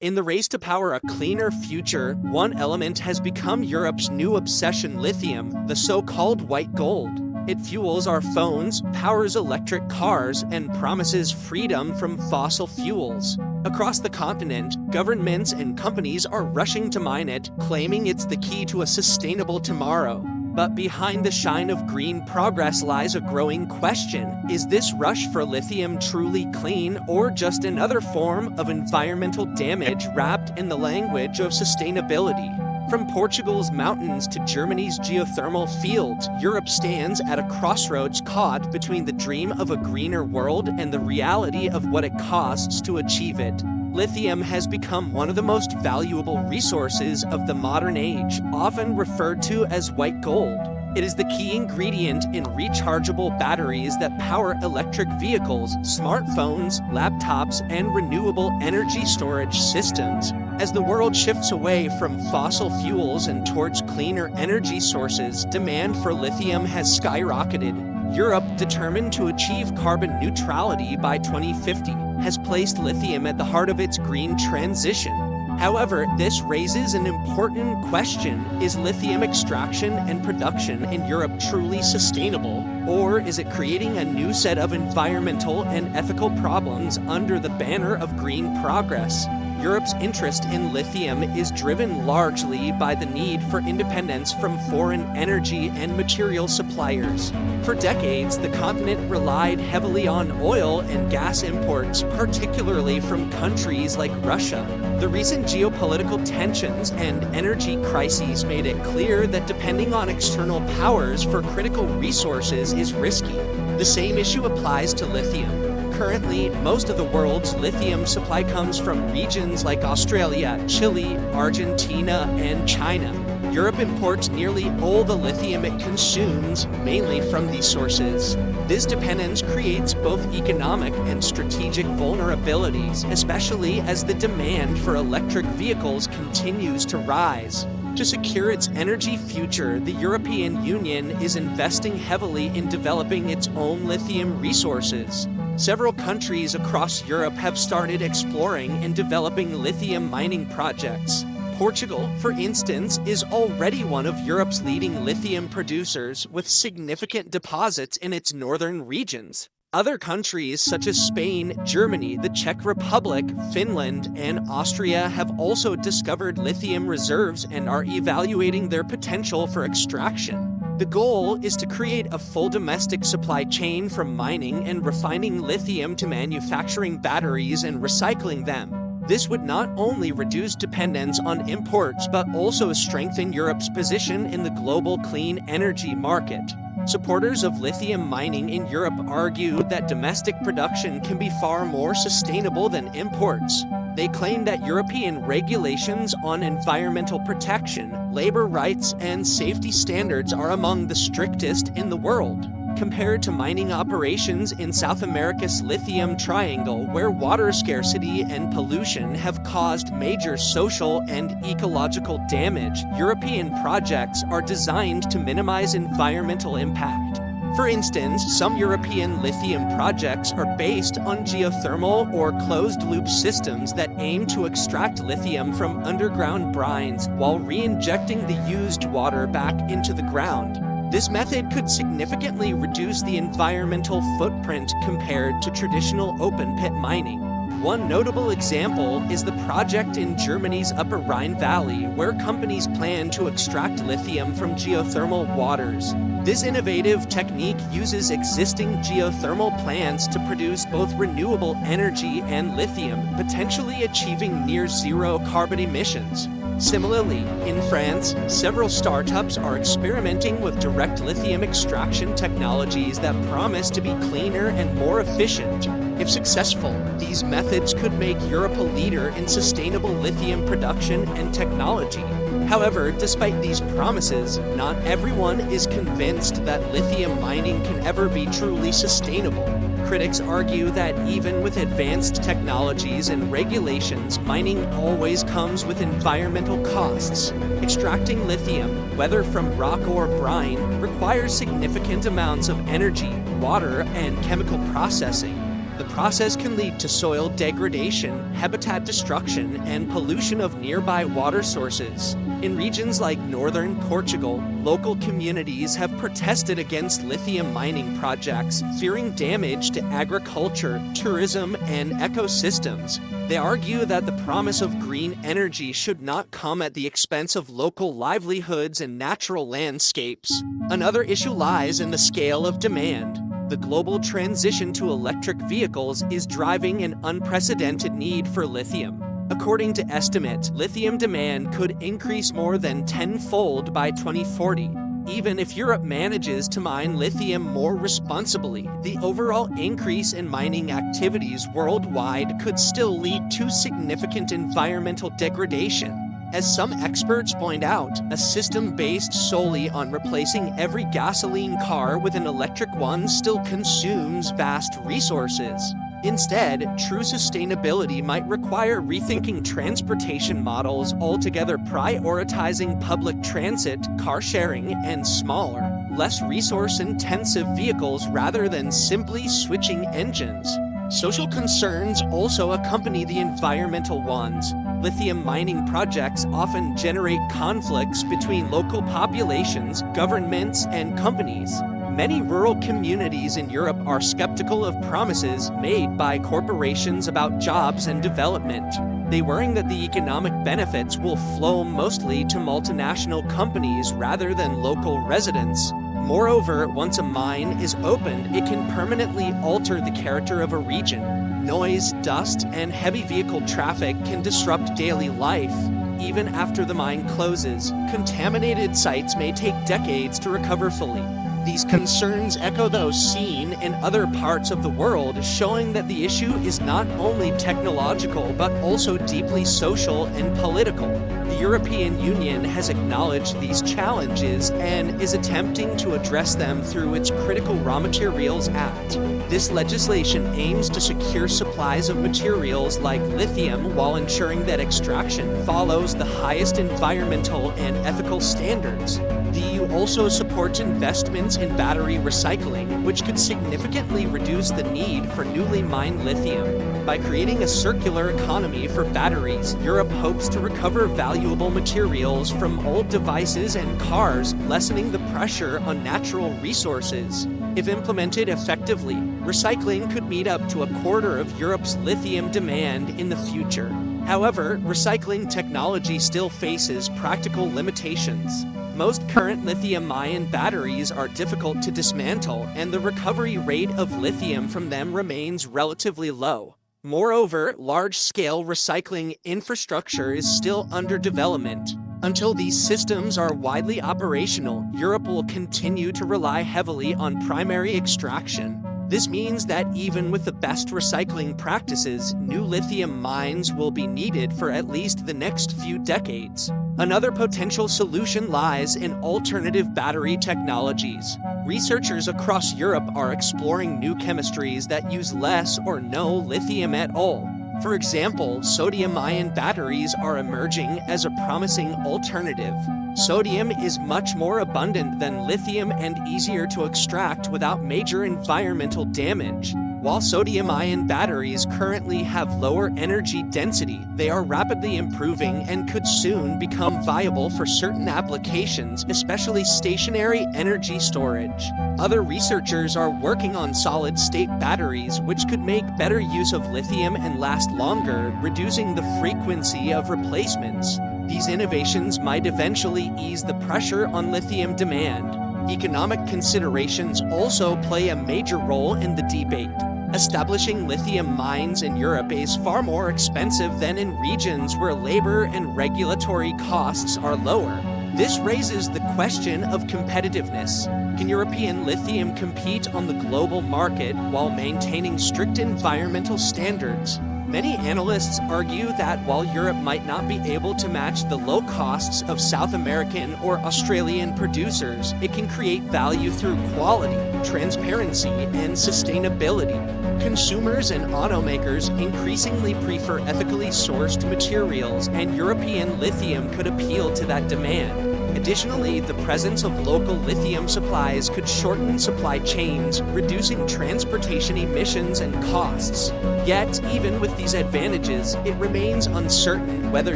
In the race to power a cleaner future, one element has become Europe's new obsession: lithium, the so-called white gold. It fuels our phones, powers electric cars, and promises freedom from fossil fuels. Across the continent, governments and companies are rushing to mine it, claiming it's the key to a sustainable tomorrow. But behind the shine of green progress lies a growing question: is this rush for lithium truly clean, or just another form of environmental damage wrapped in the language of sustainability? From Portugal's mountains to Germany's geothermal fields, Europe stands at a crossroads, caught between the dream of a greener world and the reality of what it costs to achieve it. Lithium has become one of the most valuable resources of the modern age, often referred to as white gold. It is the key ingredient in rechargeable batteries that power electric vehicles, smartphones, laptops, and renewable energy storage systems. As the world shifts away from fossil fuels and towards cleaner energy sources, demand for lithium has skyrocketed. Europe, determined to achieve carbon neutrality by 2050, has placed lithium at the heart of its green transition. However, this raises an important question: is lithium extraction and production in Europe truly sustainable, or is it creating a new set of environmental and ethical problems under the banner of green progress? Europe's interest in lithium is driven largely by the need for independence from foreign energy and material suppliers. For decades, the continent relied heavily on oil and gas imports, particularly from countries like Russia. The recent geopolitical tensions and energy crises made it clear that depending on external powers for critical resources is risky. The same issue applies to lithium. Currently, most of the world's lithium supply comes from regions like Australia, Chile, Argentina, and China. Europe imports nearly all the lithium it consumes, mainly from these sources. This dependence creates both economic and strategic vulnerabilities, especially as the demand for electric vehicles continues to rise. To secure its energy future, the European Union is investing heavily in developing its own lithium resources. Several countries across Europe have started exploring and developing lithium mining projects. Portugal, for instance, is already one of Europe's leading lithium producers, with significant deposits in its northern regions. Other countries such as Spain, Germany, the Czech Republic, Finland, and Austria have also discovered lithium reserves and are evaluating their potential for extraction. The goal is to create a full domestic supply chain, from mining and refining lithium to manufacturing batteries and recycling them. This would not only reduce dependence on imports but also strengthen Europe's position in the global clean energy market. Supporters of lithium mining in Europe argue that domestic production can be far more sustainable than imports. They claim that European regulations on environmental protection, labor rights, and safety standards are among the strictest in the world. Compared to mining operations in South America's Lithium Triangle, where water scarcity and pollution have caused major social and ecological damage, European projects are designed to minimize environmental impact. For instance, some European lithium projects are based on geothermal or closed-loop systems that aim to extract lithium from underground brines while re-injecting the used water back into the ground. This method could significantly reduce the environmental footprint compared to traditional open-pit mining. One notable example is the project in Germany's Upper Rhine Valley, where companies plan to extract lithium from geothermal waters. This innovative technique uses existing geothermal plants to produce both renewable energy and lithium, potentially achieving near-zero carbon emissions. Similarly, in France, several startups are experimenting with direct lithium extraction technologies that promise to be cleaner and more efficient. If successful, these methods could make Europe a leader in sustainable lithium production and technology. However, despite these promises, not everyone is convinced that lithium mining can ever be truly sustainable. Critics argue that even with advanced technologies and regulations, mining always comes with environmental costs. Extracting lithium, whether from rock or brine, requires significant amounts of energy, water, and chemical processing. The process can lead to soil degradation, habitat destruction, and pollution of nearby water sources. In regions like northern Portugal, local communities have protested against lithium mining projects, fearing damage to agriculture, tourism, and ecosystems. They argue that the promise of green energy should not come at the expense of local livelihoods and natural landscapes. Another issue lies in the scale of demand. The global transition to electric vehicles is driving an unprecedented need for lithium. According to estimates, lithium demand could increase more than tenfold by 2040. Even if Europe manages to mine lithium more responsibly, the overall increase in mining activities worldwide could still lead to significant environmental degradation. As some experts point out, a system based solely on replacing every gasoline car with an electric one still consumes vast resources. Instead, true sustainability might require rethinking transportation models altogether, prioritizing public transit, car sharing, and smaller, less resource-intensive vehicles rather than simply switching engines. Social concerns also accompany the environmental ones. Lithium mining projects often generate conflicts between local populations, governments, and companies. Many rural communities in Europe are skeptical of promises made by corporations about jobs and development. They worry that the economic benefits will flow mostly to multinational companies rather than local residents. Moreover, once a mine is opened, it can permanently alter the character of a region. Noise, dust, and heavy vehicle traffic can disrupt daily life. Even after the mine closes, contaminated sites may take decades to recover fully. These concerns echo those seen in other parts of the world, showing that the issue is not only technological but also deeply social and political. The European Union has acknowledged these challenges and is attempting to address them through its Critical Raw Materials Act. This legislation aims to secure supplies of materials like lithium while ensuring that extraction follows the highest environmental and ethical standards. The EU also supports investments in battery recycling, which could significantly reduce the need for newly mined lithium. By creating a circular economy for batteries, Europe hopes to recover valuable materials from old devices and cars, lessening the pressure on natural resources. If implemented effectively, recycling could meet up to a quarter of Europe's lithium demand in the future. However, recycling technology still faces practical limitations. Most current lithium-ion batteries are difficult to dismantle, and the recovery rate of lithium from them remains relatively low. Moreover, large-scale recycling infrastructure is still under development. Until these systems are widely operational, Europe will continue to rely heavily on primary extraction. This means that even with the best recycling practices, new lithium mines will be needed for at least the next few decades. Another potential solution lies in alternative battery technologies. Researchers across Europe are exploring new chemistries that use less or no lithium at all. For example, sodium-ion batteries are emerging as a promising alternative. Sodium is much more abundant than lithium and easier to extract without major environmental damage. While sodium-ion batteries currently have lower energy density, they are rapidly improving and could soon become viable for certain applications, especially stationary energy storage. Other researchers are working on solid-state batteries, which could make better use of lithium and last longer, reducing the frequency of replacements. These innovations might eventually ease the pressure on lithium demand. Economic considerations also play a major role in the debate. Establishing lithium mines in Europe is far more expensive than in regions where labor and regulatory costs are lower. This raises the question of competitiveness. Can European lithium compete on the global market while maintaining strict environmental standards? Many analysts argue that while Europe might not be able to match the low costs of South American or Australian producers, it can create value through quality, transparency, and sustainability. Consumers and automakers increasingly prefer ethically sourced materials, and European lithium could appeal to that demand. Additionally, the presence of local lithium supplies could shorten supply chains, reducing transportation emissions and costs. Yet, even with these advantages, it remains uncertain whether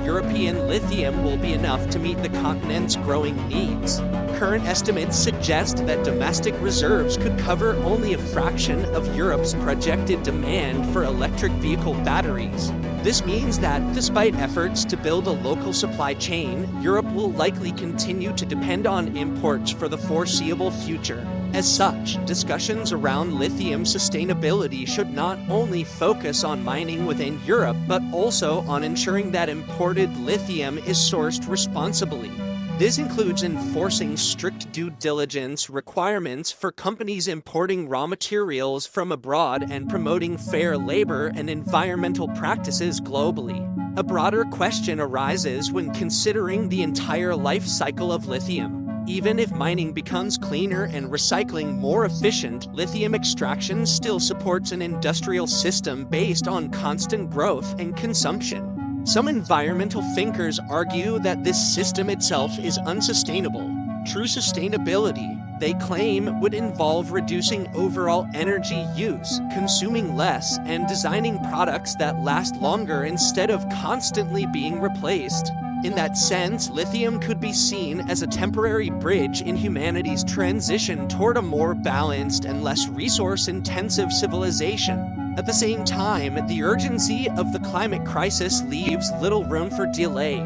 European lithium will be enough to meet the continent's growing needs. Current estimates suggest that domestic reserves could cover only a fraction of Europe's projected demand for electric vehicle batteries. This means that, despite efforts to build a local supply chain, Europe will likely continue to depend on imports for the foreseeable future. As such, discussions around lithium sustainability should not only focus on mining within Europe, but also on ensuring that imported lithium is sourced responsibly. This includes enforcing strict due diligence requirements for companies importing raw materials from abroad and promoting fair labor and environmental practices globally. A broader question arises when considering the entire life cycle of lithium. Even if mining becomes cleaner and recycling more efficient, lithium extraction still supports an industrial system based on constant growth and consumption. Some environmental thinkers argue that this system itself is unsustainable. True sustainability, they claim, would involve reducing overall energy use, consuming less, and designing products that last longer instead of constantly being replaced. In that sense, lithium could be seen as a temporary bridge in humanity's transition toward a more balanced and less resource-intensive civilization. At the same time, the urgency of the climate crisis leaves little room for delay.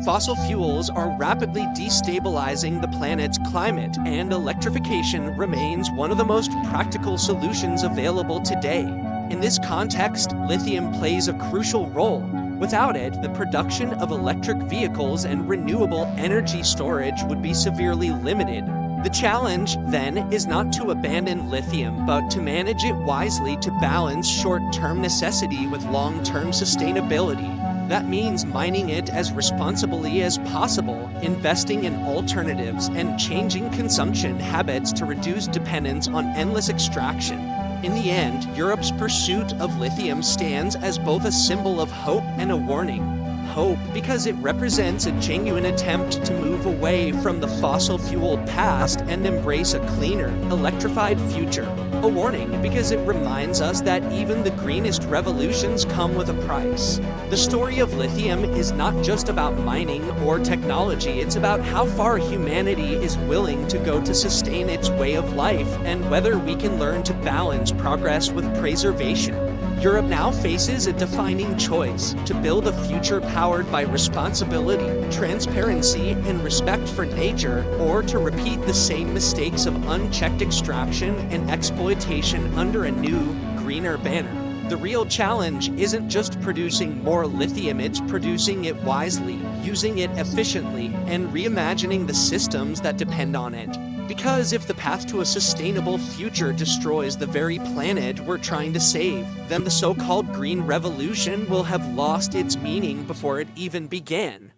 Fossil fuels are rapidly destabilizing the planet's climate, and electrification remains one of the most practical solutions available today. In this context, lithium plays a crucial role. Without it, the production of electric vehicles and renewable energy storage would be severely limited. The challenge, then, is not to abandon lithium, but to manage it wisely to balance short-term necessity with long-term sustainability. That means mining it as responsibly as possible, investing in alternatives, and changing consumption habits to reduce dependence on endless extraction. In the end, Europe's pursuit of lithium stands as both a symbol of hope and a warning. Hope because it represents a genuine attempt to move away from the fossil-fueled past and embrace a cleaner, electrified future. A warning because it reminds us that even the greenest revolutions come with a price. The story of lithium is not just about mining or technology, it's about how far humanity is willing to go to sustain its way of life and whether we can learn to balance progress with preservation. Europe now faces a defining choice: to build a future powered by responsibility, transparency, and respect for nature, or to repeat the same mistakes of unchecked extraction and exploitation under a new, greener banner. The real challenge isn't just producing more lithium, it's producing it wisely, using it efficiently, and reimagining the systems that depend on it. Because if the path to a sustainable future destroys the very planet we're trying to save, then the so-called green revolution will have lost its meaning before it even began.